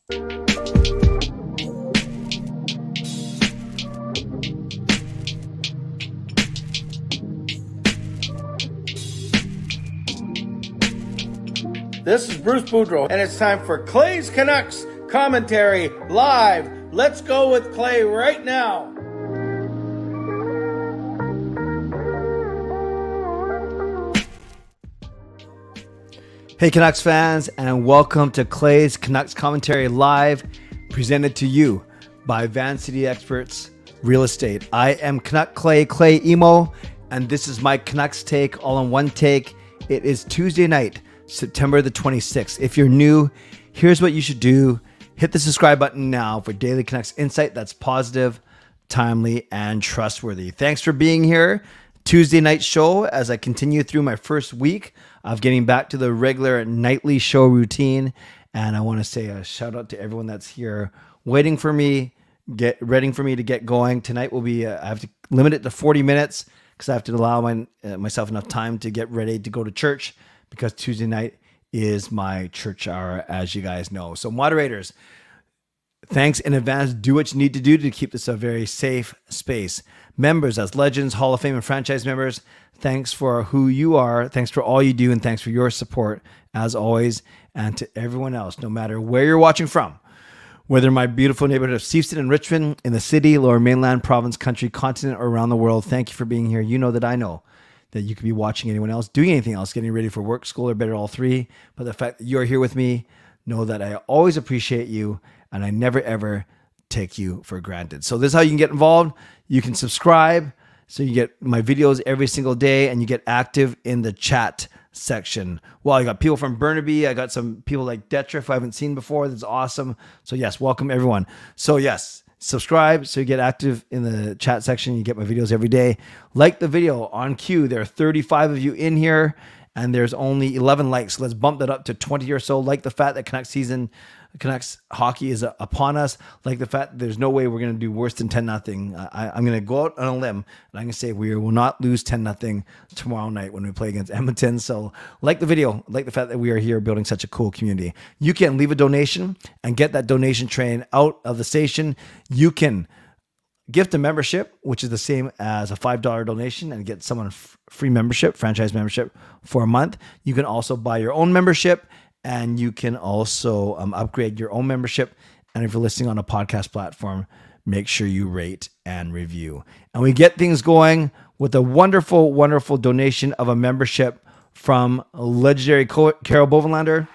This is Bruce Boudreau, and it's time for Clay's Canucks commentary live. Let's go with Clay right now. Hey Canucks fans, and welcome to Clay's Canucks commentary live, presented to you by Van City Experts Real Estate. I am Canuck Clay Emo, and this is my Canucks take all in one take. It is Tuesday night, September the 26th. If you're new, here's what you should do. Hit the subscribe button now for daily Canucks insight that's positive, timely, and trustworthy. Thanks for being here. Tuesday night show as I continue through my first week of getting back to the regular nightly show routine. And I want to say a shout out to everyone that's here waiting for me, ready for me to get going. Tonight will be, I have to limit it to 40 minutes because I have to allow myself enough time to get ready to go to church, because Tuesday night is my church hour, as you guys know. So moderators, thanks in advance. Do what you need to do to keep this a very safe space. Members, as legends, Hall of Fame, and franchise members, thanks for who you are. Thanks for all you do, and thanks for your support, as always. And to everyone else, no matter where you're watching from, whether my beautiful neighborhood of Steveston and Richmond, in the city, lower mainland, province, country, continent, or around the world, thank you for being here. You know that I know that you could be watching anyone else, doing anything else, getting ready for work, school, or better all three. But the fact that you're here with me, know that I always appreciate you, and I never, ever take you for granted. So this is how you can get involved. You can subscribe so you get my videos every single day, and you get active in the chat section. Well, I got people from Burnaby. I got some people like Detriff I haven't seen before. That's awesome. So yes, welcome everyone. So yes, subscribe so you get active in the chat section. You get my videos every day. Like the video on cue. There are 35 of you in here, and there's only 11 likes. So let's bump that up to 20 or so. Like the fact that Canucks hockey is upon us. Like the fact that there's no way we're going to do worse than 10-0. I'm going to go out on a limb, and I'm going to say we will not lose 10-0 tomorrow night when we play against Edmonton. So like the video, like the fact that we are here building such a cool community. You can leave a donation and get that donation train out of the station. You can gift a membership, which is the same as a $5 donation, and get someone free membership, franchise membership for a month. You can also buy your own membership, and you can also upgrade your own membership. And if you're listening on a podcast platform, make sure you rate and review. And we get things going with a wonderful, wonderful donation of a membership from legendary Carol Bovenlander.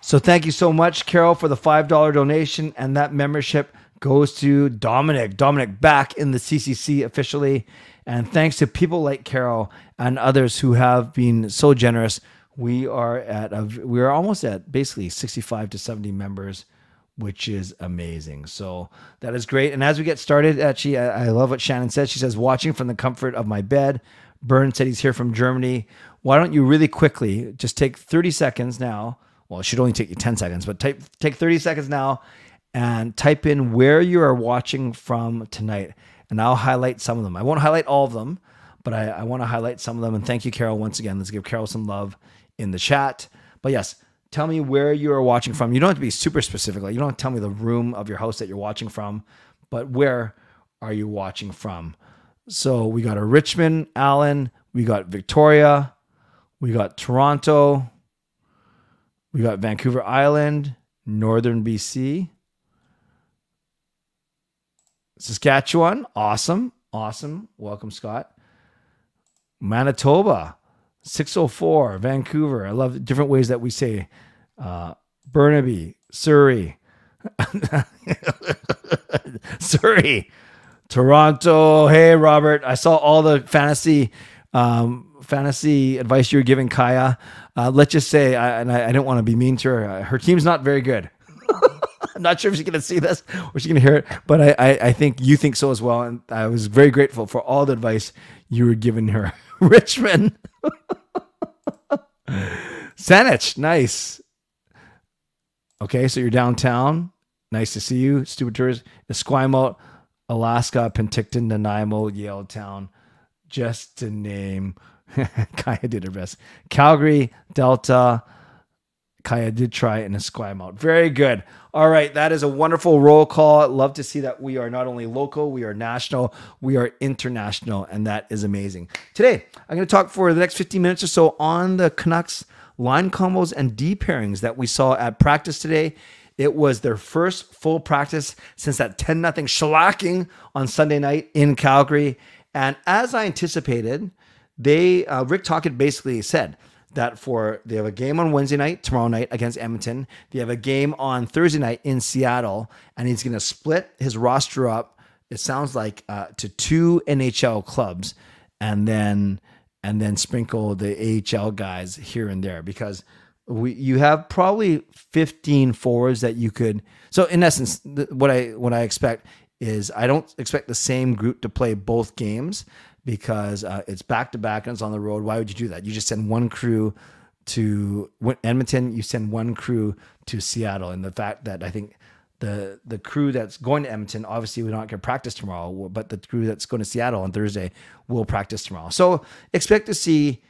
So thank you so much, Carol, for the $5 donation. And that membership goes to Dominic. Dominic back in the CCC officially. And thanks to people like Carol and others who have been so generous, we are almost at basically 65 to 70 members, which is amazing. So that is great. And as we get started, actually, I love what Shannon said. She says, watching from the comfort of my bed. Bern said he's here from Germany. Why don't you really quickly just take 30 seconds now? Well, it should only take you 10 seconds, but take 30 seconds now and type in where you are watching from tonight. And I'll highlight some of them. I won't highlight all of them, but I want to highlight some of them. And thank you, Carol, once again. Let's give Carol some love in the chat. But yes, tell me where you are watching from. You don't have to be super specific. Like, you don't have to tell me the room of your house that you're watching from, but where are you watching from? So we got a Richmond, Allen. We got Victoria. We got Toronto. We got Vancouver Island, Northern BC. Saskatchewan, awesome. Welcome, Scott. Manitoba, 604, Vancouver. I love different ways that we say Burnaby, Surrey, Toronto. Hey, Robert, I saw all the fantasy advice you were giving Kaya. Let's just say, I don't want to be mean to her. Her team's not very good. I'm not sure if she's going to see this or she's going to hear it, but I think you think so as well. And I was very grateful for all the advice you were giving her. Richmond. Saanich, nice. Okay, so you're downtown. Nice to see you. Stupid tours. Esquimalt, Alaska, Penticton, Nanaimo, Yaletown, just to name. Kaya did her best. Calgary, Delta. Kaya did try in a squam out. Very good. All right. That is a wonderful roll call. I'd love to see that we are not only local, we are national, we are international, and that is amazing. Today, I'm going to talk for the next 15 minutes or so on the Canucks line combos and D pairings that we saw at practice today. It was their first full practice since that 10-0 shellacking on Sunday night in Calgary. And as I anticipated, Rick Tocchet basically said that they have a game on Wednesday night, tomorrow night against Edmonton. They have a game on Thursday night in Seattle, and he's going to split his roster up, it sounds like, to 2 NHL clubs, and then sprinkle the AHL guys here and there, because you have probably 15 forwards that you could. So in essence, what I expect is I don't expect the same group to play both games, because it's back-to-back and it's on the road. Why would you do that? You just send one crew to Edmonton, you send one crew to Seattle. And the fact that I think the crew that's going to Edmonton, obviously we don't get practice tomorrow, but the crew that's going to Seattle on Thursday will practice tomorrow. So expect to see,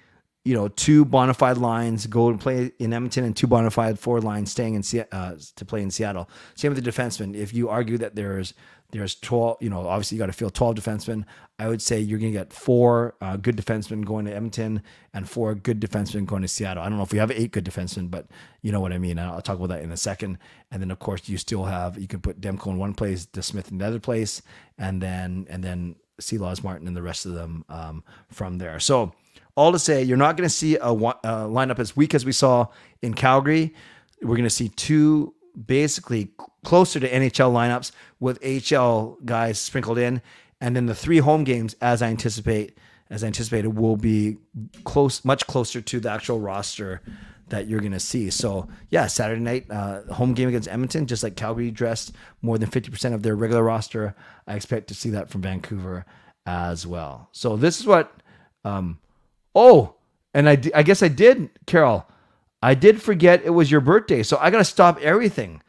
2 bona fide lines go and play in Edmonton and 2 bona fide forward lines staying to play in Seattle. Same with the defensemen. If you argue that there's 12, obviously you got to field 12 defensemen. I would say you're going to get 4 good defensemen going to Edmonton and 4 good defensemen going to Seattle. I don't know if we have 8 good defensemen, but you know what I mean. I'll talk about that in a second. And then of course you can put Demko in one place, DeSmith in the other place, and then Silas, Martin, and the rest of them from there. So all to say, you're not going to see a lineup as weak as we saw in Calgary. We're going to see 2 basically closer to NHL lineups with AHL guys sprinkled in, and then the 3 home games, as I anticipated, will be much closer to the actual roster that you're going to see. So yeah, Saturday night home game against Edmonton, just like Calgary dressed more than 50% of their regular roster. I expect to see that from Vancouver as well. So this is what. And I guess I did, Carol. I did forget it was your birthday, so I got to stop everything.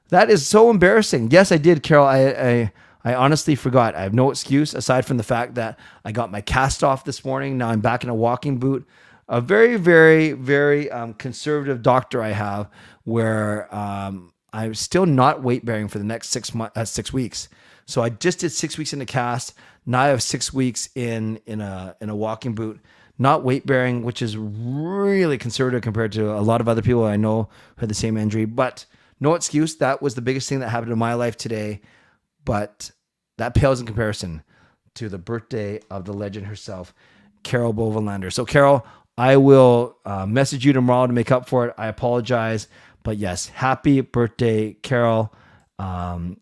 That is so embarrassing. Yes, I did, Carol. I honestly forgot. I have no excuse aside from the fact that I got my cast off this morning. Now I'm back in a walking boot. A very, very, very conservative doctor I have, where I'm still not weight bearing for the next 6 weeks. So I just did 6 weeks in the cast. Now I have 6 weeks in a walking boot. Not weight bearing, which is really conservative compared to a lot of other people I know who had the same injury. But no excuse. That was the biggest thing that happened in my life today. But that pales in comparison to the birthday of the legend herself, Carol Bovelander. So Carol, I will message you tomorrow to make up for it. I apologize. But yes, happy birthday, Carol. And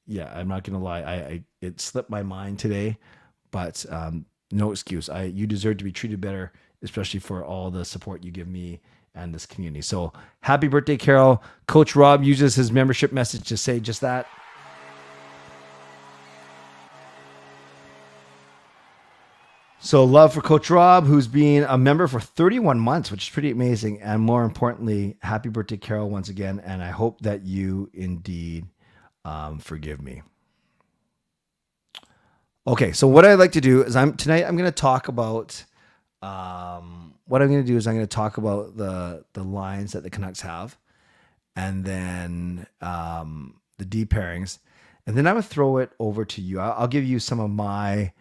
yeah, I'm not going to lie. It slipped my mind today. But no excuse. You deserve to be treated better, especially for all the support you give me and this community. So happy birthday, Carol. Coach Rob uses his membership message to say just that. So love for Coach Rob, who's been a member for 31 months, which is pretty amazing. And more importantly, happy birthday, Carol, once again. And I hope that you indeed forgive me. Okay, so what I'd like to do is tonight I'm going to talk about what I'm going to do is I'm going to talk about the lines that the Canucks have, and then the D pairings, and then I'm going to throw it over to you. I'll give you some of my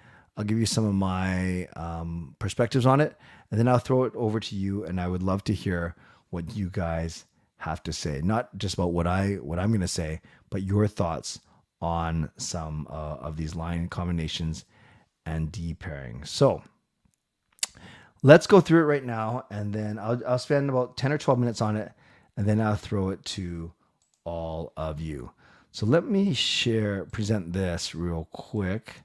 perspectives on it, and then I'll throw it over to you. And I would love to hear what you guys have to say, not just about what I'm going to say, but your thoughts on some of these line combinations and D pairings. So let's go through it right now, and then I'll spend about 10 or 12 minutes on it, and then I'll throw it to all of you. So let me present this real quick.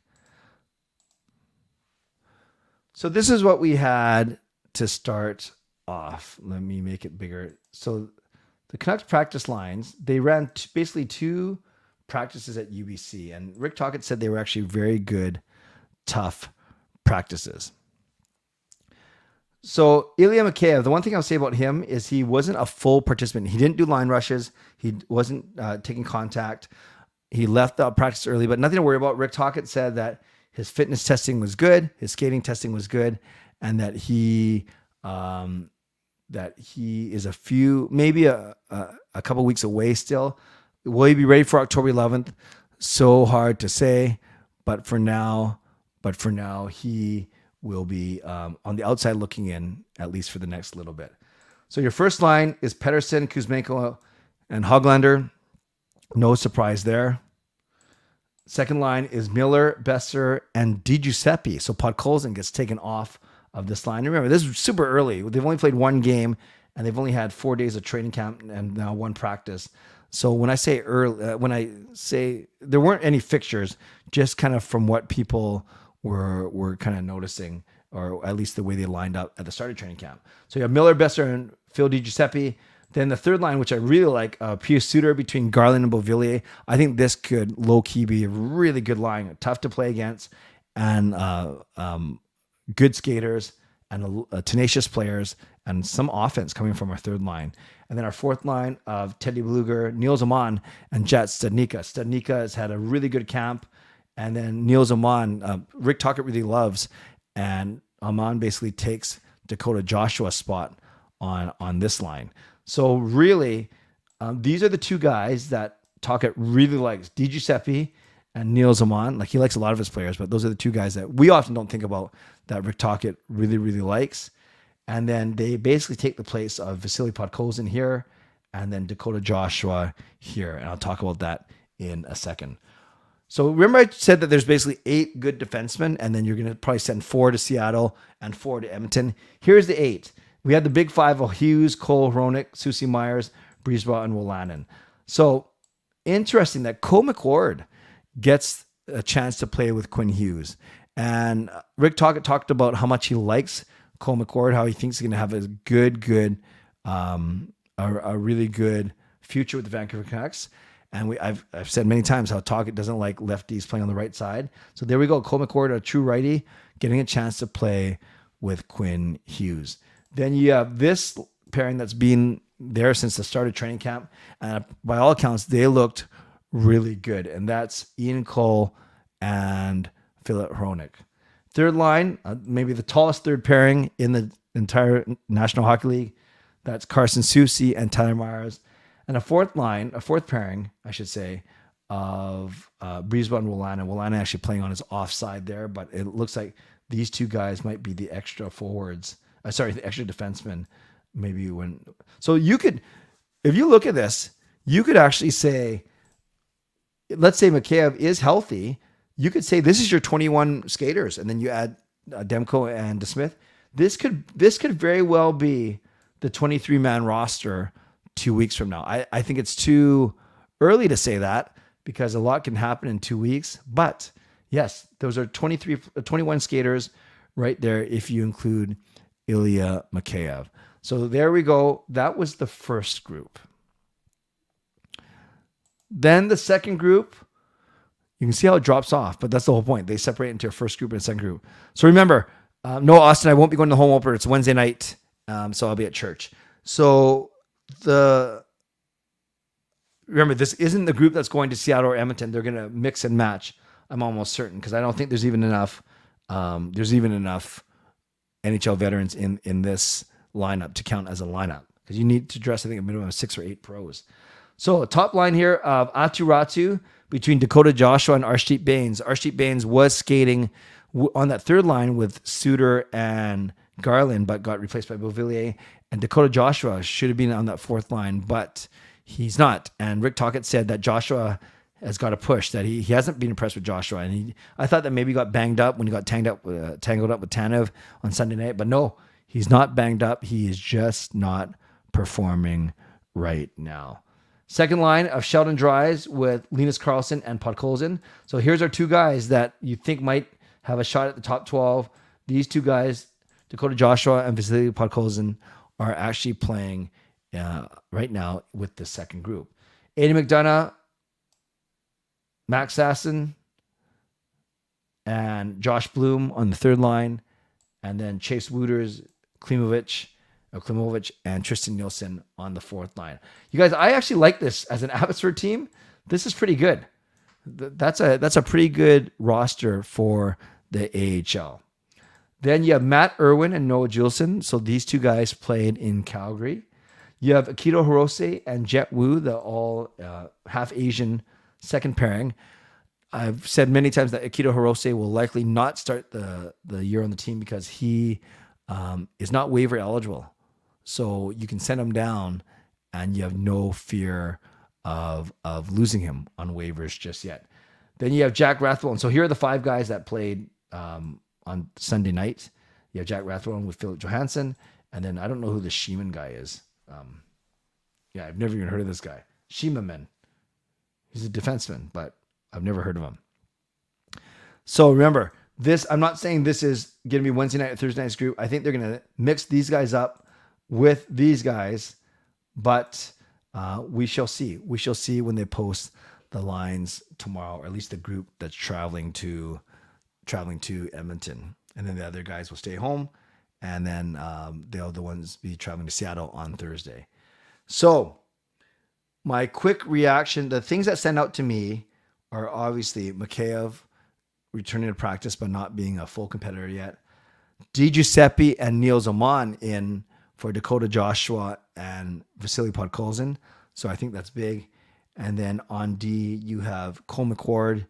So this is what we had to start off. Let me make it bigger. So the Canucks practice lines, they ran basically 2 practices at UBC, and Rick Tocchet said they were actually very good, tough practices. So Ilya Mikheyev, the one thing I'll say about him is he wasn't a full participant. He didn't do line rushes. He wasn't taking contact. He left the practice early, but nothing to worry about. Rick Tocchet said that his fitness testing was good, his skating testing was good, and that he is maybe a couple weeks away still. Will he be ready for October 11th? So hard to say, but for now he will be on the outside looking in, at least for the next little bit. So your first line is Pettersson, Kuzmenko, and Höglander. No surprise there. Second line is Miller, Besser, and DiGiuseppe. So Podkolzin gets taken off of this line. Remember, this is super early. They've only played one game, and they've only had 4 days of training camp and now one practice. So when I say early, when I say there weren't any fixtures, just kind of from what people were kind of noticing, or at least the way they lined up at the start of training camp. So you have Miller, Besser, and Phil DiGiuseppe. Then the third line, which I really like, Pius Suter between Garland and Beauvillier. I think this could low-key be a really good line, tough to play against, and good skaters and tenacious players and some offense coming from our third line. And then our fourth line of Teddy Bluger, Nils Aman, and Jet Studnicka. Studnicka has had a really good camp. And then Nils Aman, Rick Tocchet really loves. And Aman basically takes Dakota Joshua's spot on this line. So really, these are the two guys that Tocchet really likes, DiGiuseppe and Nils Aman. Like, he likes a lot of his players, but those are the two guys that we often don't think about that Rick Tocchet really, really likes. And then they basically take the place of Vasily Podkolzin here and then Dakota Joshua here. And I'll talk about that in a second. So remember I said that there's basically 8 good defensemen, and then you're going to probably send 4 to Seattle and 4 to Edmonton. Here's the 8. We had the big 5 of Hughes, Cole, Hronek, Susie Myers, Brisebois, and Wolanin. So interesting that Cole McWard gets a chance to play with Quinn Hughes. And Rick Tocchet talked about how much he likes Cole McWard, how he thinks he's going to have a really good future with the Vancouver Canucks. And I've said many times how Tocchet doesn't like lefties playing on the right side. So there we go. Cole McWard, a true righty, getting a chance to play with Quinn Hughes. Then you have this pairing that's been there since the start of training camp. And by all accounts, they looked really good. And that's Ian Cole and Philip Hronek. Third line, maybe the tallest third pairing in the entire National Hockey League. That's Carson Soucy and Tyler Myers. And a fourth pairing, I should say, of Brisebois and Wolanin. Wolanin actually playing on his offside there, but it looks like these two guys might be the extra forwards. The extra defensemen. Maybe when. So you could, if you look at this, you could actually say, let's say Mikheyev is healthy. You could say this is your 21 skaters, and then you add Demko and DeSmith. This could very well be the 23-man roster 2 weeks from now. I think it's too early to say that because a lot can happen in 2 weeks. But yes, those are 21 skaters right there if you include Ilya Mikheyev. So there we go. That was the first group. Then the second group, you can see how it drops off, but that's the whole point. They separate into a first group and a second group. So remember, no, Austin, I won't be going to the home opener. It's Wednesday night, so I'll be at church. So remember, this isn't the group that's going to Seattle or Edmonton. They're going to mix and match. I'm almost certain because I don't think there's even enough. NHL veterans in this lineup to count as a lineup because you need to dress, I think, a minimum of 6 or 8 pros. So top line here of Atu Ratu between Dakota Joshua and Arshdeep Bains. Arshdeep Bains was skating on that third line with Suter and Garland, but got replaced by Beauvillier. And Dakota Joshua should have been on that fourth line, but he's not. And Rick Tocchet said that Joshua has got a push, that he hasn't been impressed with Joshua. And I thought that maybe he got banged up when he got tangled up with Tanev on Sunday night, but no, he's not banged up. He is just not performing right now. Second line of Sheldon Dries with Linus Karlsson and Podkolzin. So here's our two guys that you think might have a shot at the top 12. These two guys, Dakota Joshua and Vasily Podkolzin, are actually playing right now with the second group. Aidan McDonough, Max Sasson, and Josh Bloom on the third line, and then Chase Wooters, Klimovic, and Tristan Nielsen on the fourth line. You guys, I actually like this as an Abbotsford team. This is pretty good. that's a pretty good roster for the AHL. Then you have Matt Irwin and Noah Juleson. So these two guys played in Calgary. You have Akito Hirose and Jet Wu, the all half Asian second pairing. I've said many times that Akito Hirose will likely not start the year on the team because he is not waiver eligible. So you can send him down and you have no fear of losing him on waivers just yet. Then you have Jack Rathbone. So here are the 5 guys that played on Sunday night. You have Jack Rathbone with Philip Johansson. And then I don't know who the Sheeman guy is. I've never even heard of this guy. Sheeman. He's a defenseman, but I've never heard of him. So remember, I'm not saying this is going to be Wednesday night or Thursday night's group. I think they're going to mix these guys up with these guys, but we shall see. We shall see when they post the lines tomorrow, or at least the group that's traveling to Edmonton. And then the other guys will stay home, and then they'll the ones be traveling to Seattle on Thursday. So my quick reaction, the things that stand out to me are obviously Mikheyev returning to practice but not being a full competitor yet. Giuseppe and Nils Aman in for Dakota Joshua and Vasily Podkolzin. So I think that's big. And then on D, you have Cole McWard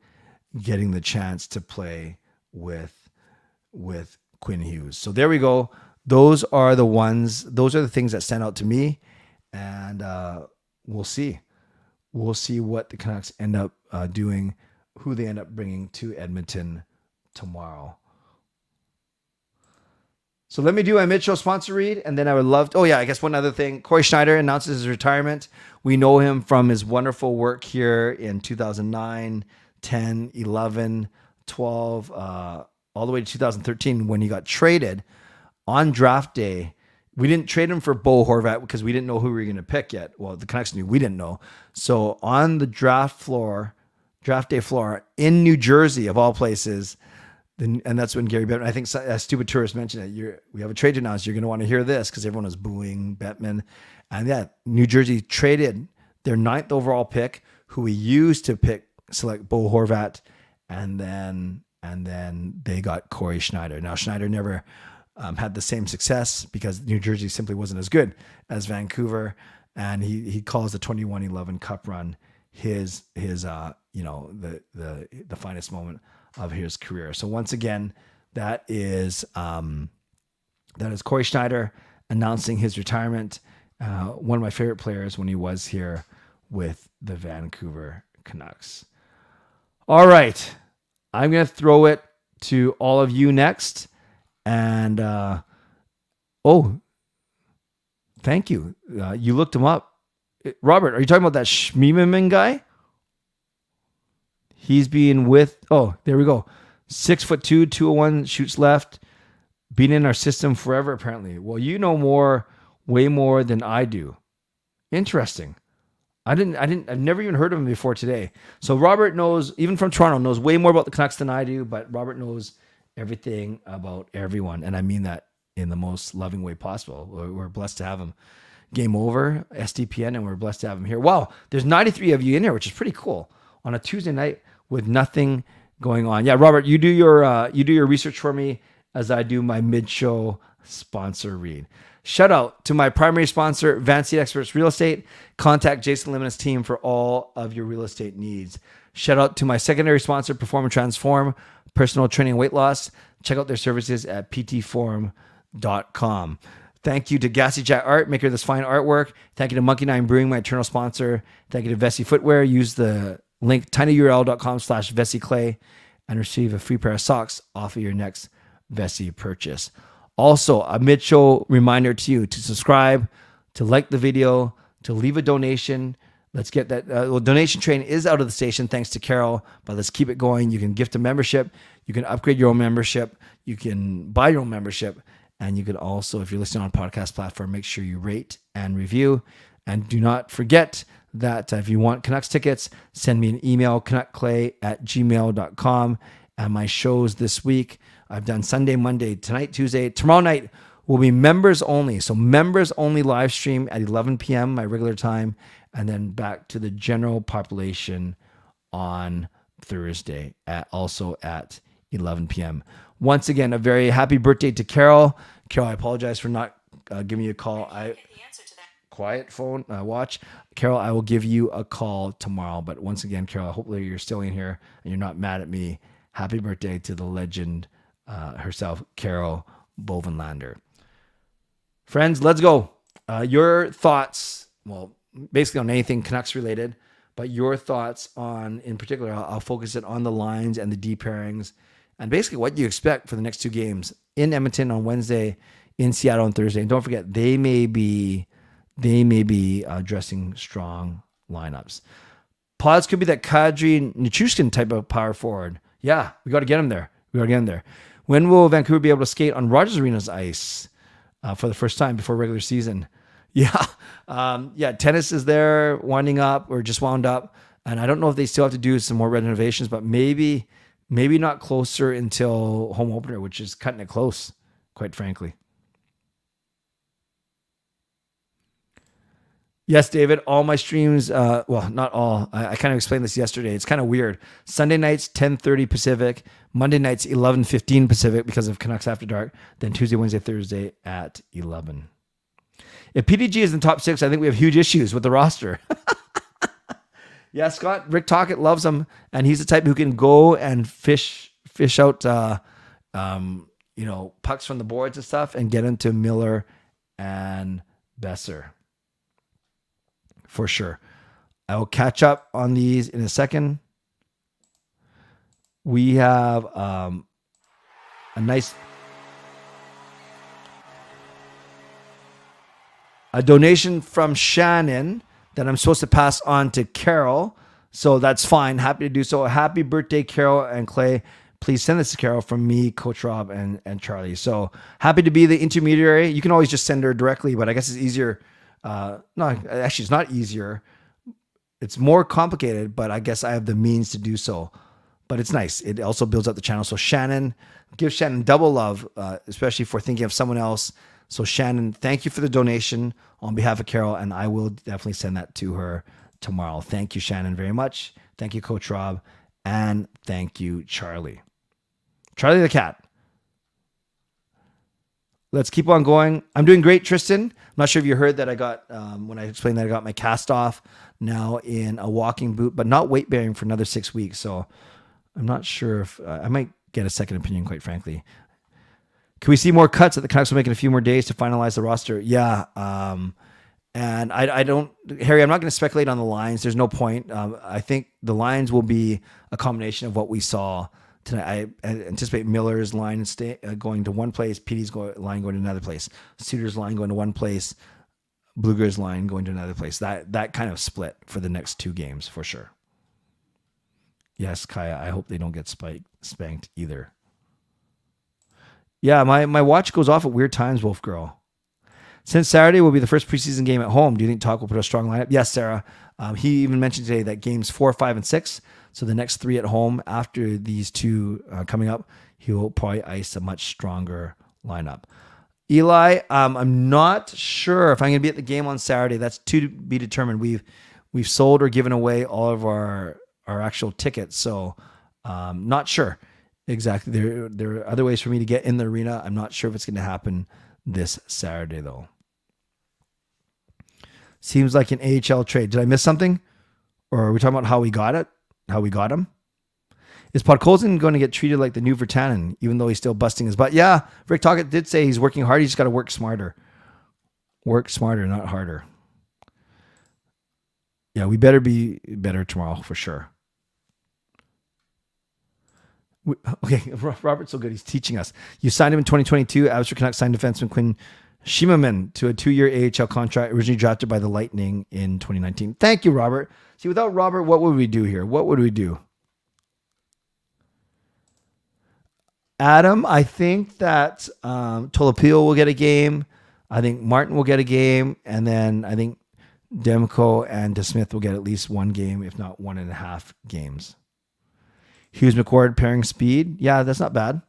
getting the chance to play with Quinn Hughes. So there we go. Those are the things that stand out to me. And we'll see. We'll see what the Canucks end up doing, who they end up bringing to Edmonton tomorrow. So let me do my mid-show sponsor read, and then I would love to... Oh, yeah, I guess one other thing. Corey Schneider announces his retirement. We know him from his wonderful work here in 2009, 10, 11, 12, all the way to 2013 when he got traded on draft day. We didn't trade him for Bo Horvat because we didn't know who we were going to pick yet. Well, the Canucks knew. We didn't know. So on the draft day floor in New Jersey, of all places, and that's when Gary Bettman, I think Stupid Tourist mentioned it. We have a trade to announce. You're going to want to hear this because everyone was booing Bettman. And yeah, New Jersey traded their 9th overall pick, who we used to select Bo Horvat, and then they got Corey Schneider. Now Schneider never had the same success because New Jersey simply wasn't as good as Vancouver, and he calls the 21-11 Cup run his the finest moment of his career. So once again, that is Corey Schneider announcing his retirement. One of my favorite players when he was here with the Vancouver Canucks. All right, I'm going to throw it to all of you next. And, thank you. You looked him up. Robert, are you talking about that Schmiemann guy? He's being there we go. 6'2", 201, shoots left. Been in our system forever, apparently. Well, you know way more than I do. Interesting. I've never even heard of him before today. So Robert knows, even from Toronto, knows way more about the Canucks than I do, but Robert knows everything about everyone. And I mean that in the most loving way possible. We're blessed to have him. Game over, SDPN, and we're blessed to have him here. Wow, there's 93 of you in here, which is pretty cool. On a Tuesday night with nothing going on. Yeah, Robert, you do your research for me as I do my mid-show sponsor read. Shout out to my primary sponsor, Vanity Experts Real Estate. Contact Jason Lim and his team for all of your real estate needs. Shout out to my secondary sponsor, Perform and Transform, personal training and weight loss. Check out their services at ptforum.com. Thank you to Gassy Jack Art, maker of this fine artwork. Thank you to Monkey 9 Brewing, my eternal sponsor. Thank you to Vessi Footwear. Use the link tinyurl.com/VessiClay and receive a free pair of socks off of your next Vessi purchase. Also, a mid-show reminder to you to subscribe, to like the video, to leave a donation. Let's get that. Donation train is out of the station thanks to Carol, but let's keep it going. You can gift a membership. You can upgrade your own membership. You can buy your own membership. And you can also, if you're listening on a podcast platform, make sure you rate and review. And do not forget that if you want Canucks tickets, send me an email, canuckclay@gmail.com. And my shows this week, I've done Sunday, Monday, tonight, Tuesday. Tomorrow night will be members only. So members only live stream at 11 p.m., my regular time. And then back to the general population on Thursday, also at 11 p.m. Once again, a very happy birthday to Carol. Carol, I apologize for not giving you a call. Quiet phone, watch. Carol, I will give you a call tomorrow. But once again, Carol, hopefully you're still in here and you're not mad at me. Happy birthday to the legend herself, Carol Bovenlander. Friends, let's go. Your thoughts, well, basically on anything Canucks related, but your thoughts on, in particular, I'll focus it on the lines and the D pairings and basically what you expect for the next two games in Edmonton on Wednesday, in Seattle on Thursday. And don't forget, they may be dressing strong lineups. Pods could be that Kadri Nichushkin type of power forward. Yeah, we got to get him there. When will Vancouver be able to skate on Rogers Arena's ice for the first time before regular season? Yeah. Tennis is there, winding up or just wound up. And I don't know if they still have to do some more renovations, but maybe not closer until home opener, which is cutting it close, quite frankly. Yes, David, all my streams, well, not all. I kind of explained this yesterday. It's kind of weird. Sunday nights, 10:30 Pacific. Monday nights, 11:15 Pacific because of Canucks After Dark. Then Tuesday, Wednesday, Thursday at 11. If PDG is in the top 6, I think we have huge issues with the roster. Yeah, Scott, Rick Tocchet loves him, and he's the type who can go and fish out, pucks from the boards and stuff and get into Miller and Besser. For sure. I will catch up on these in a second. We have a donation from Shannon that I'm supposed to pass on to Carol. So that's fine. Happy to do so. Happy birthday, Carol and Clay. Please send this to Carol from me, Coach Rob, and Charlie. So happy to be the intermediary. You can always just send her directly, but I guess it's easier. No, actually, it's not easier. It's more complicated, but I guess I have the means to do so. But it's nice. It also builds up the channel. So Shannon, give Shannon double love, especially for thinking of someone else. So Shannon, thank you for the donation on behalf of Carol, and I will definitely send that to her tomorrow. Thank you, Shannon, very much. Thank you, Coach Rob, and thank you, Charlie. Charlie the cat. Let's keep on going. I'm doing great, Tristan. I'm not sure if you heard that I got, when I explained that I got my cast off now in a walking boot, but not weight bearing for another 6 weeks. So I'm not sure if I might get a second opinion, quite frankly. Can we see more cuts that the Canucks will make in a few more days to finalize the roster? Yeah. And I don't, Harry, I'm not going to speculate on the lines. There's no point. I think the lines will be a combination of what we saw tonight. I anticipate Miller's line going to one place, Petey's line going to another place, Suter's line going to one place, Bluger's line going to another place. That kind of split for the next two games for sure. Yes, Kaya, I hope they don't get spanked either. Yeah, my watch goes off at weird times, Wolf Girl. Since Saturday will be the first preseason game at home, do you think Talk will put a strong lineup? Yes, Sarah. He even mentioned today that games 4, 5, and 6, so the next 3 at home after these two coming up, he will probably ice a much stronger lineup. Eli, I'm not sure if I'm going to be at the game on Saturday. That's to be determined. We've sold or given away all of our actual tickets, so not sure. Exactly. There are other ways for me to get in the arena. I'm not sure if it's going to happen this Saturday, though. Seems like an AHL trade. Did I miss something? Or are we talking about how we got it? How we got him? Is Podkolzin going to get treated like the new Virtanen, even though he's still busting his butt? Yeah, Rick Tocchet did say he's working hard. He's just got to work smarter. Work smarter, not harder. Yeah, we better be better tomorrow for sure. Okay, Robert's so good. He's teaching us. You signed him in 2022. Abbotsford Canucks signed defenseman Quinn Hughes to a 2-year AHL contract, originally drafted by the Lightning in 2019. Thank you, Robert. See, without Robert, what would we do here? What would we do? Adam, I think that Tolopil will get a game. I think Martin will get a game. And then I think Demko and DeSmith will get at least one game, if not 1.5 games. Hughes McWard pairing speed. Yeah, that's not bad.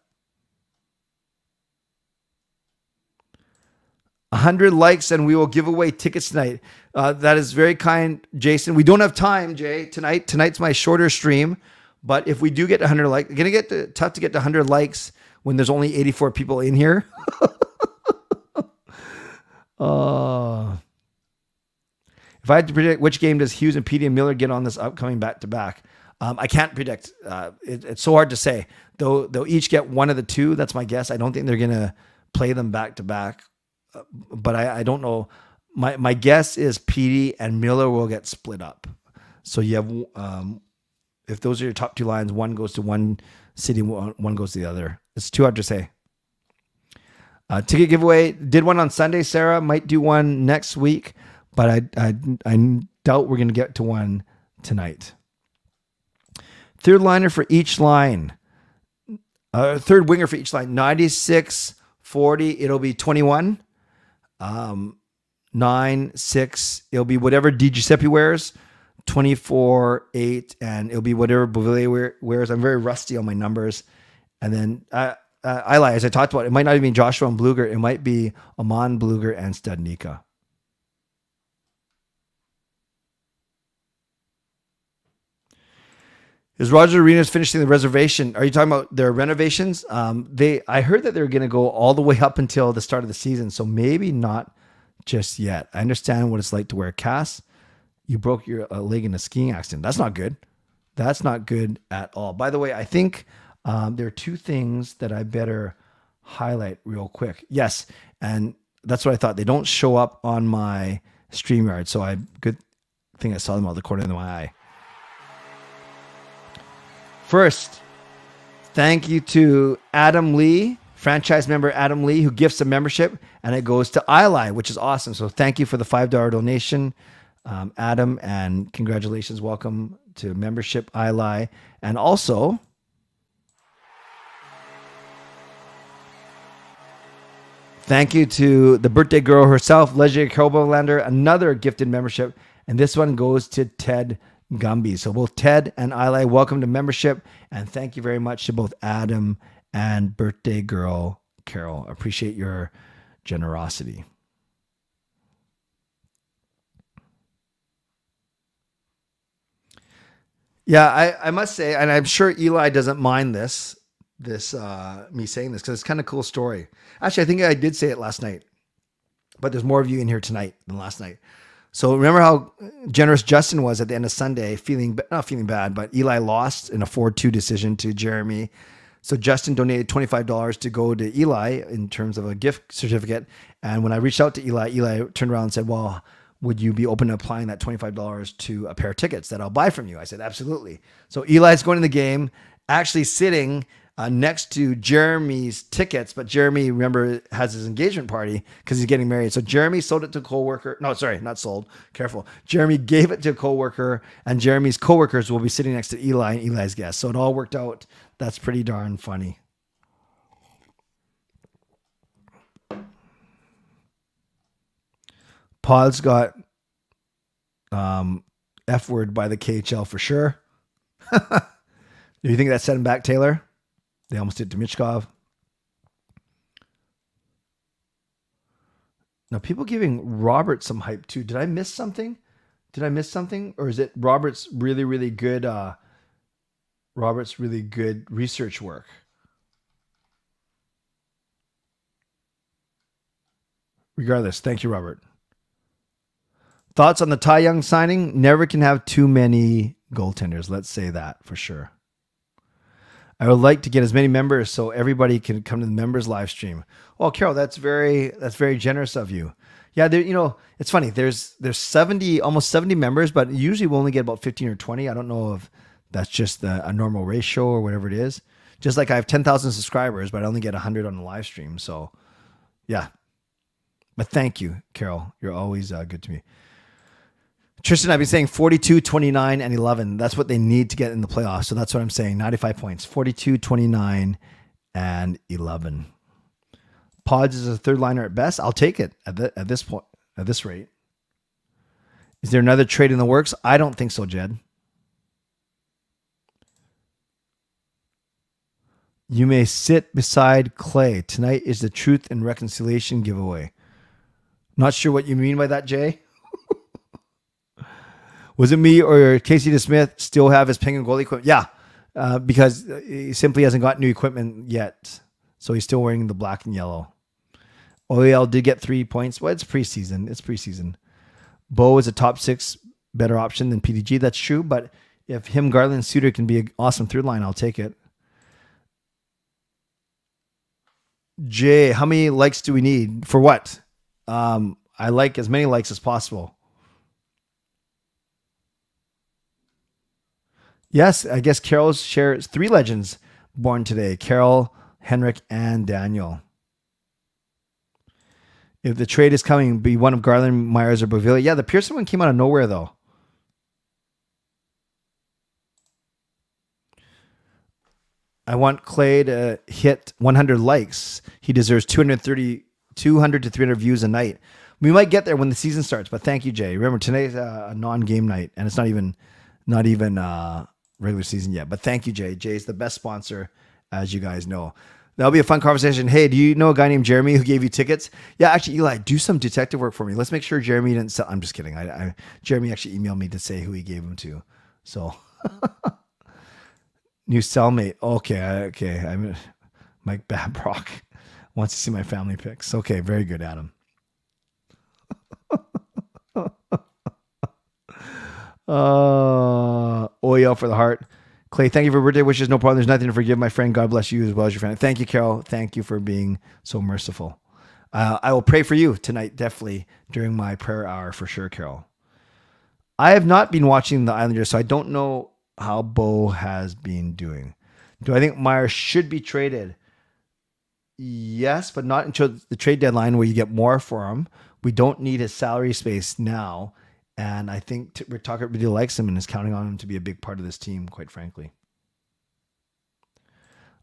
100 likes and we will give away tickets tonight. That is very kind, Jason. We don't have time, Jay, tonight. Tonight's my shorter stream, But if we do get 100 likes, gonna get tough to get to 100 likes when there's only 84 people in here. If I had to predict which game does Hughes and Petey and Miller get on this upcoming back-to-back, I can't predict. It's so hard to say. They'll each get one of the two. That's my guess. I don't think they're gonna play them back-to-back, but I don't know. My guess is Petey and Miller will get split up. So you have, if those are your top two lines, one goes to one city, one goes to the other. It's too hard to say. Ticket giveaway, did one on Sunday, Sarah. Might do one next week, but I doubt we're going to get to one tonight. Third liner for each line. Third winger for each line. 96, 40, it'll be 21. 9, 6, it'll be whatever Di Giuseppe wears. 24, 8, and it'll be whatever Bouvillier wears. I'm very rusty on my numbers. And then I lie, as I talked about, it might not even be Joshua and Bluger. It might be Aman, Bluger, and Studnicka. Is Roger Arenas finishing the reservation? Are you talking about their renovations? I heard that they're going to go all the way up until the start of the season, so maybe not just yet. I understand what it's like to wear a cast. You broke your leg in a skiing accident. That's not good. That's not good at all. By the way, I think there are two things that I better highlight real quick. Yes, and that's what I thought. They don't show up on my StreamYard, so good thing I saw them out of the corner of my eye. First, thank you to Adam Lee, franchise member Adam Lee, who gifts a membership, and it goes to iLi, which is awesome. So thank you for the $5 donation, Adam, and congratulations. Welcome to membership iLi. And also, thank you to the birthday girl herself, legendary Cowboylander, another gifted membership. And this one goes to Ted Gumby. So both Ted and iLi, welcome to membership. And thank you very much to both Adam and birthday girl Carol. Appreciate your generosity. Yeah, I must say, and I'm sure Eli doesn't mind me saying this, because it's kind of a cool story. Actually, I think I did say it last night, but there's more of you in here tonight than last night. So remember how generous Justin was at the end of Sunday, not feeling bad, but Eli lost in a 4-2 decision to Jeremy. So Justin donated $25 to go to Eli in terms of a gift certificate. And when I reached out to Eli turned around and said, well, would you be open to applying that $25 to a pair of tickets that I'll buy from you? I said, absolutely. So Eli's going to the game, actually sitting next to Jeremy's tickets. But Jeremy, remember, has his engagement party because he's getting married. So Jeremy sold it to a coworker. No, sorry, not sold. Careful. Jeremy gave it to a coworker, and Jeremy's coworkers will be sitting next to Eli and Eli's guests. So it all worked out. That's pretty darn funny. Pod's got F word by the KHL for sure. Do you think that set him back, Taylor? They almost did to Michkov. Now, people giving Robert some hype too. Did I miss something? Or is it Robert's really, really good research work? Regardless, thank you, Robert. Thoughts on the Ty Young signing? Never can have too many goaltenders. Let's say that for sure. I would like to get as many members so everybody can come to the members live stream. Well, Carol, that's very generous of you. Yeah, it's funny. There's 70, almost 70 members, but usually we'll only get about 15 or 20. I don't know if that's just a normal ratio or whatever it is. Just like I have 10,000 subscribers, but I only get 100 on the live stream. So, yeah. But thank you, Carol. You're always good to me. Tristan, I've been saying 42, 29, and 11. That's what they need to get in the playoffs. So that's what I'm saying. 95 points. 42, 29, and 11. Pods is a third liner at best. I'll take it at this point, at this rate. Is there another trade in the works? I don't think so, Jed. You may sit beside Clay. Tonight is the Truth and Reconciliation giveaway. Not sure what you mean by that, Jay. Was it me or Casey DeSmith still have his penguin goalie equipment? Yeah. because he simply hasn't got new equipment yet. So he's still wearing the black and yellow. OEL did get 3 points. Well, it's preseason. It's preseason. Bo is a top 6 better option than PDG. That's true. But if him, Garland, and Suter can be an awesome third line, I'll take it. Jay, how many likes do we need? For what? I like as many likes as possible. Yes, I guess Carol shares 3 legends born today. Carol, Henrik, and Daniel. If the trade is coming, be one of Garland, Myers, or Bovilla. Yeah, the Pearson one came out of nowhere, though. I want Clay to hit 100 likes. He deserves 200 to 300 views a night. We might get there when the season starts, but thank you, Jay. Remember, today's a non-game night, and it's not even regular season yet. But thank you, Jay. Jay's the best sponsor, as you guys know. That'll be a fun conversation. Hey, do you know a guy named Jeremy who gave you tickets? Yeah, actually, Eli, do some detective work for me. Let's make sure Jeremy didn't sell. I'm just kidding. Jeremy actually emailed me to say who he gave them to. So, new cellmate. Okay. I'm Mike Babrock wants to see my family pics. Okay, very good, Adam. OEL for the heart. Clay, thank you for birthday wishes. No problem. There's nothing to forgive, my friend. God bless you as well as your family. Thank you, Carol. Thank you for being so merciful. I will pray for you tonight, definitely, during my prayer hour for sure, Carol. I have not been watching the Islanders, so I don't know how Bo has been doing. Do I think Myers should be traded? Yes, but not until the trade deadline where you get more for him. We don't need his salary space now. And I think Rick Tocchet really likes him and is counting on him to be a big part of this team, quite frankly.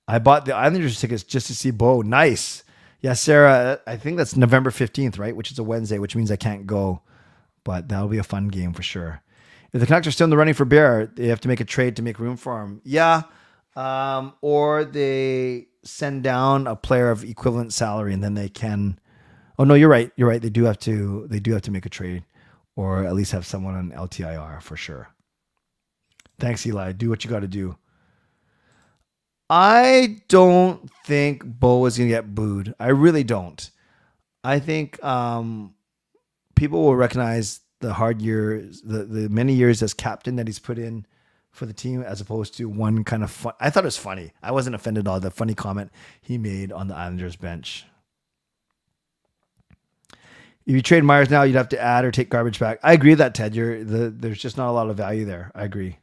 I bought the Islanders tickets just to see Bo. Nice. Yeah, Sarah, I think that's November 15th, right? Which is a Wednesday, which means I can't go. But that'll be a fun game for sure. If the Canucks are still in the running for Bear, they have to make a trade to make room for him. Yeah. Or they send down a player of equivalent salary and then they can... Oh, no, you're right. You're right. They do have to make a trade. Or at least have someone on LTIR for sure. Thanks, Eli. Do what you got to do. I don't think Bo is going to get booed. I really don't. I think people will recognize the hard years, the many years as captain that he's put in for the team, as opposed to one kind of fun. I thought it was funny. I wasn't offended at all. The funny comment he made on the Islanders bench. If you trade Myers now, you'd have to add or take garbage back. I agree with that, Ted. There's just not a lot of value there. I agree.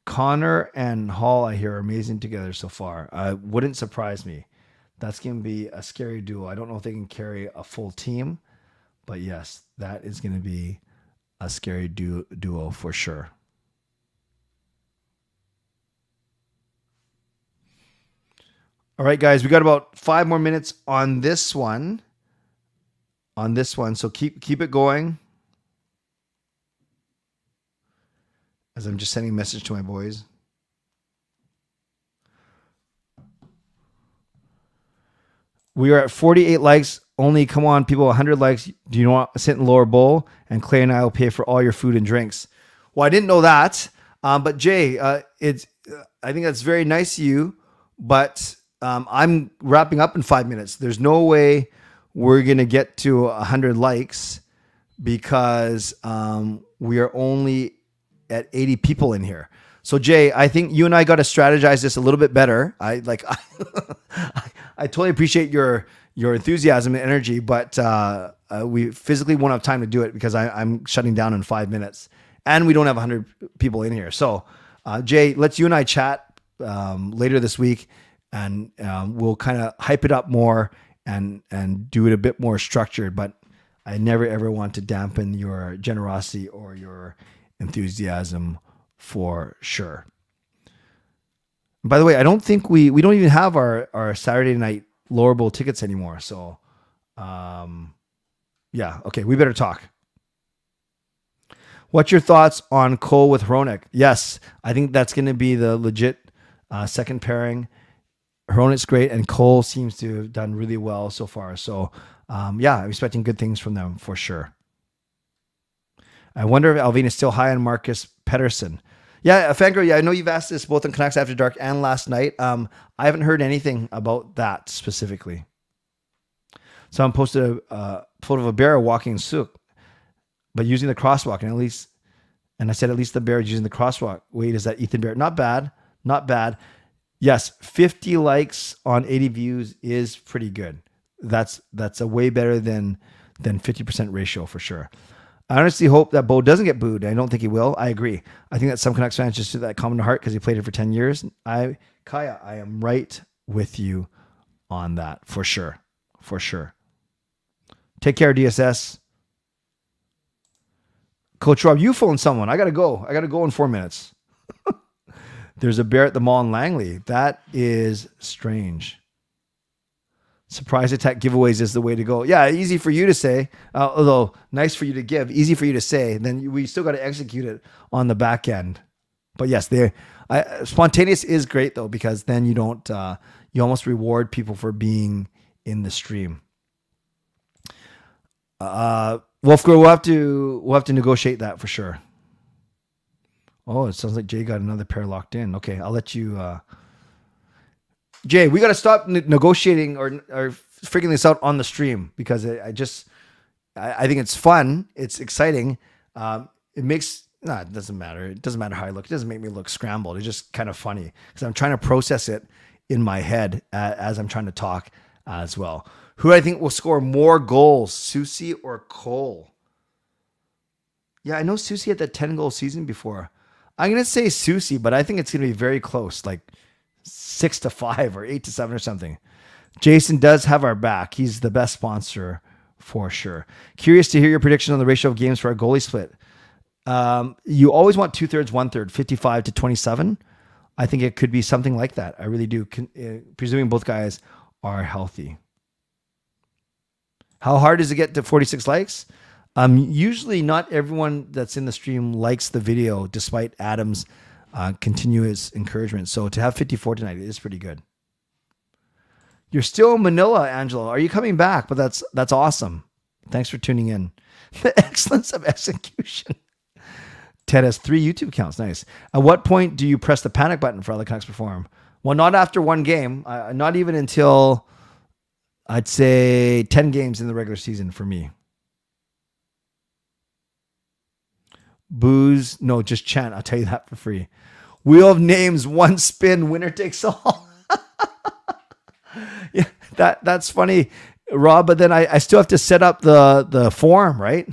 Connor and Hall, I hear, are amazing together so far. Wouldn't surprise me. That's going to be a scary duo. I don't know if they can carry a full team, but yes, that is going to be a scary duo for sure. All right, guys, we got about 5 more minutes on this one. So keep it going. As I'm just sending a message to my boys. We are at 48 likes. Only, come on, people, 100 likes. Do you want to sit in the lower bowl? And Clay and I will pay for all your food and drinks. Well, I didn't know that. But Jay, I think that's very nice of you. But I'm wrapping up in 5 minutes. There's no way we're going to get to 100 likes because we are only at 80 people in here. So Jay, I think you and I got to strategize this a little bit better. I totally appreciate your enthusiasm and energy, but we physically won't have time to do it because I'm shutting down in 5 minutes and we don't have 100 people in here. So Jay, let's you and I chat later this week and we'll kind of hype it up more and do it a bit more structured, but I never ever want to dampen your generosity or your enthusiasm for sure. And by the way, I don't think we don't even have our Saturday night lower bowl tickets anymore. So yeah, okay, we better talk. What's your thoughts on Cole with Hronek? Yes, I think that's going to be the legit second pairing. Hronek's great, and Cole seems to have done really well so far. So, yeah, I'm expecting good things from them for sure. I wonder if Alvin is still high on Marcus Pettersson. Yeah, Fangirl, yeah, I know you've asked this both on Canucks After Dark and last night. I haven't heard anything about that specifically. Someone posted a photo of a bear walking in Souk, but using the crosswalk, and I said at least the bear is using the crosswalk. Wait, is that Ethan Bear? Not bad, not bad. Yes, 50 likes on 80 views is pretty good. That's a way better than 50% ratio for sure. I honestly hope that Bo doesn't get booed. I don't think he will. I agree. I think that some Canucks fans just do that common to heart because he played it for 10 years. Kaya, I am right with you on that for sure. For sure. Take care, DSS. Coach Rob, you phone someone. I got to go. I got to go in 4 minutes. There's a bear at the mall in Langley. That is strange. Surprise attack giveaways is the way to go. Yeah, easy for you to say, although nice for you to give, easy for you to say. Then we still got to execute it on the back end. But yes, spontaneous is great though, because then you don't, you almost reward people for being in the stream. Wolfgirl, we'll have to negotiate that for sure. Oh, it sounds like Jay got another pair locked in. Okay, I'll let you. Jay, we got to stop negotiating or figuring this out on the stream because I think it's fun. It's exciting. It doesn't matter. It doesn't matter how I look. It doesn't make me look scrambled. It's just kind of funny because I'm trying to process it in my head as I'm trying to talk as well. Who I think will score more goals, Susie or Cole? Yeah, I know Susie had that 10-goal season before. I'm going to say Susie, but I think it's going to be very close, like 6-5 or 8-7 or something. Jason does have our back. He's the best sponsor for sure. Curious to hear your prediction on the ratio of games for our goalie split. You always want 2/3, 1/3, 55-27. I think it could be something like that. I really do, presuming both guys are healthy. How hard is it to get to 46 likes? Usually not everyone that's in the stream likes the video despite Adam's continuous encouragement. So to have 54 tonight is pretty good. You're still in Manila, Angela. Are you coming back? But that's awesome. Thanks for tuning in. The excellence of execution. Ted has 3 YouTube accounts. Nice. At what point do you press the panic button for how the Canucks perform? Well, not after one game. Not even until I'd say 10 games in the regular season for me. Booze, no, just chant. I'll tell you that for free. Wheel of names, one spin, winner takes all. Yeah, that's funny, Rob. But then I still have to set up the form, right?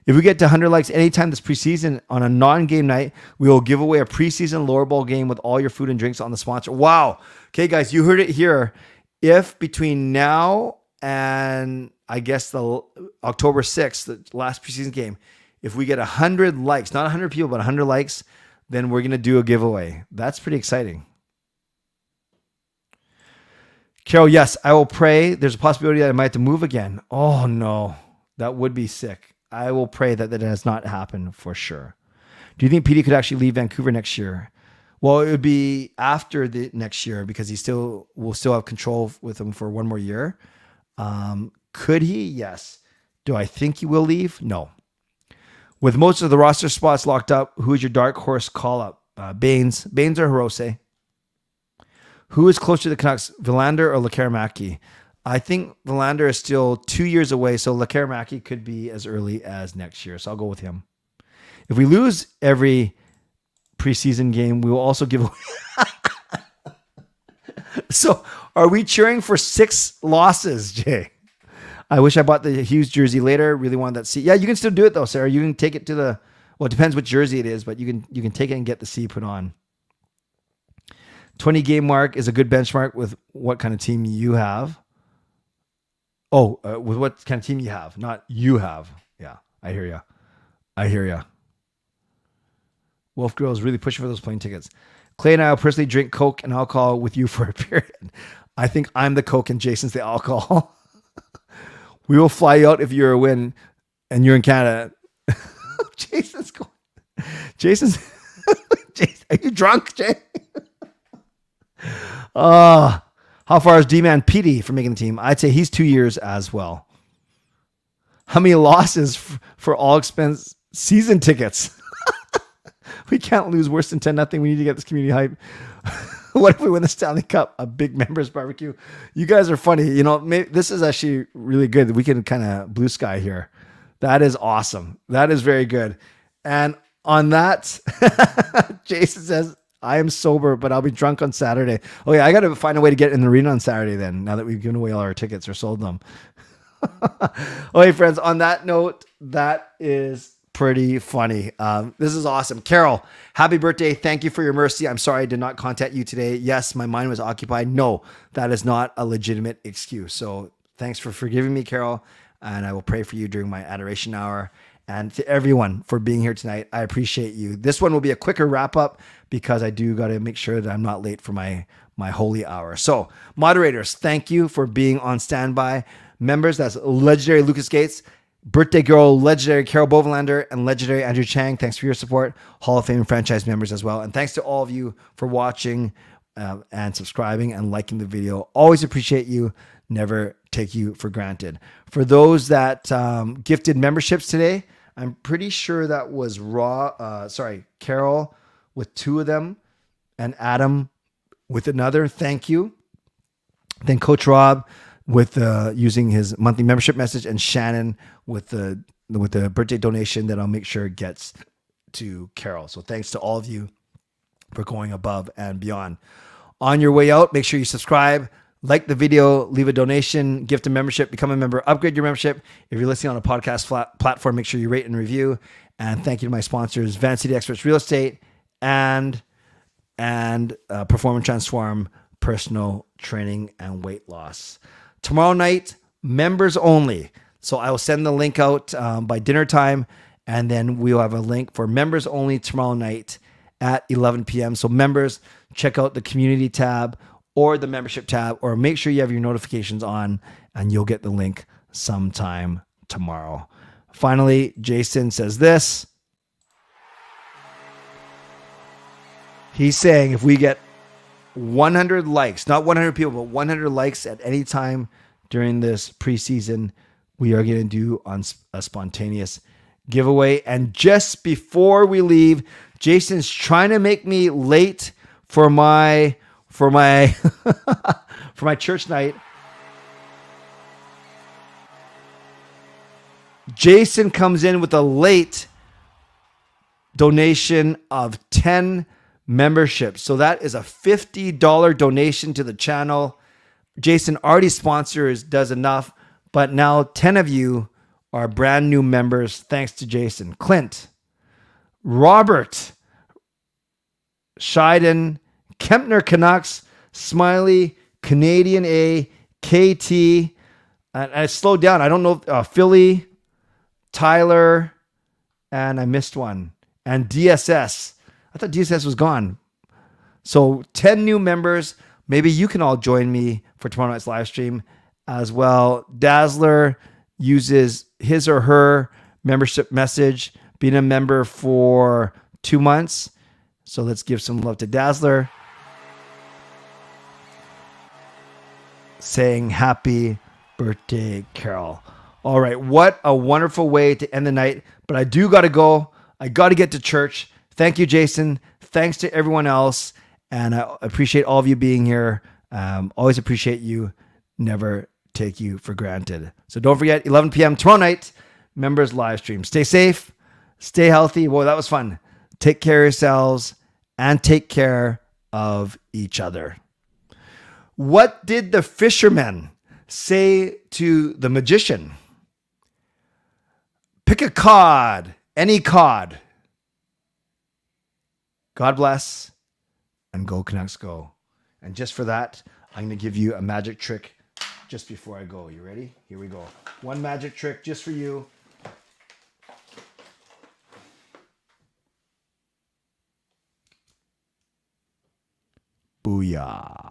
If we get to 100 likes anytime this preseason on a non-game night, we will give away a preseason lower bowl game with all your food and drinks on the sponsor. Wow. Okay, guys, you heard it here. If between now and I guess the October 6th, the last preseason game, if we get 100 likes, not 100 people, but 100 likes, then we're going to do a giveaway. That's pretty exciting. Carol, yes, I will pray. There's a possibility that I might have to move again. Oh, no. That would be sick. I will pray that does not happen for sure. Do you think PD could actually leave Vancouver next year? Well, it would be after the next year because will still have control with him for one more year. Could he? Yes. Do I think he will leave? No. With most of the roster spots locked up, who is your dark horse call-up? Baines or Hirose? Who is closer to the Canucks, Villander or Lekaramaki? I think Villander is still 2 years away, so Lekaramaki could be as early as next year. So I'll go with him. If we lose every preseason game, we will also give away. So are we cheering for 6 losses, Jay? I wish I bought the Hughes jersey later. Really wanted that C. Yeah, you can still do it though, Sarah. You can take it to the, well, it depends what jersey it is, but you can take it and get the C put on. 20 game mark is a good benchmark with what kind of team you have. Oh, with what kind of team you have, not you have. Yeah, I hear you. I hear you. Wolf Girl is really pushing for those plane tickets. Clay and I will personally drink Coke and alcohol with you for a period. I think I'm the Coke and Jason's the alcohol. We will fly you out if you're a win and you're in Canada. Jason's going. Jason's. Jason, are you drunk, Jay? How far is D-Man PD for making the team? I'd say he's 2 years as well. How many losses for all expense season tickets? We can't lose worse than 10-0. We need to get this community hype. What if we win the Stanley Cup? A big members barbecue. You guys are funny. You know, this is actually really good. We can kind of blue sky here. That is awesome. That is very good. And on that, Jason says, I am sober, but I'll be drunk on Saturday. Oh yeah, I got to find a way to get in the arena on Saturday then, now that we've given away all our tickets or sold them. Okay, friends, on that note, that is pretty funny. This is awesome. Carol, happy birthday. Thank you for your mercy. I'm sorry I did not contact you today. Yes, my mind was occupied. No, that is not a legitimate excuse. So thanks for forgiving me, Carol. And I will pray for you during my adoration hour. And to everyone for being here tonight, I appreciate you. This one will be a quicker wrap up because I do got to make sure that I'm not late for my holy hour. So moderators, thank you for being on standby. Members, that's legendary Lucas Gates, birthday girl, legendary Carol Bovenlander, and legendary Andrew Chang. Thanks for your support. Hall of Fame franchise members as well. And thanks to all of you for watching and subscribing and liking the video. Always appreciate you. Never take you for granted. For those that gifted memberships today, I'm pretty sure that was Carol with 2 of them and Adam with another. Thank you. Then Coach Rob with using his monthly membership message, and Shannon with the birthday donation that I'll make sure gets to Carol. So thanks to all of you for going above and beyond. On your way out, make sure you subscribe, like the video, leave a donation, gift a membership, become a member, upgrade your membership. If you're listening on a podcast platform, make sure you rate and review. And thank you to my sponsors, Van City Experts Real Estate and Perform and Transform Personal Training and Weight Loss. Tomorrow night, members only. So I will send the link out by dinner time, and then we'll have a link for members only tomorrow night at 11 p.m. So members, check out the community tab or the membership tab, or make sure you have your notifications on, and you'll get the link sometime tomorrow. Finally, Jason says this. He's saying if we get 100 likes, not 100 people, but 100 likes at any time during this preseason, we are going to do on a spontaneous giveaway. And just before we leave, Jason's trying to make me late for my for my church night. Jason comes in with a late donation of 10 memberships. So that is a $50 donation to the channel. Jason already sponsors, does enough, but now 10 of you are brand new members thanks to Jason. Clint, Robert, Scheiden, Kempner Canucks, Smiley, Canadian A, KT, and I slowed down. I don't know, Philly, Tyler, and I missed one. And DSS. I thought DSS was gone. So 10 new members. Maybe you can all join me for tomorrow night's live stream as well. Dazzler uses his or her membership message, being a member for 2 months. So let's give some love to Dazzler. Saying happy birthday, Carol. All right, what a wonderful way to end the night. But I do got to go. I got to get to church. Thank you, Jason. Thanks to everyone else. And I appreciate all of you being here. Always appreciate you. Never take you for granted. So don't forget, 11 p.m. tomorrow night, members live stream. Stay safe. Stay healthy. Boy, that was fun. Take care of yourselves and take care of each other. What did the fisherman say to the magician? Pick a cod, any cod. God bless, and go Canucks go. And just for that, I'm going to give you a magic trick just before I go. You ready? Here we go. One magic trick just for you. Booyah.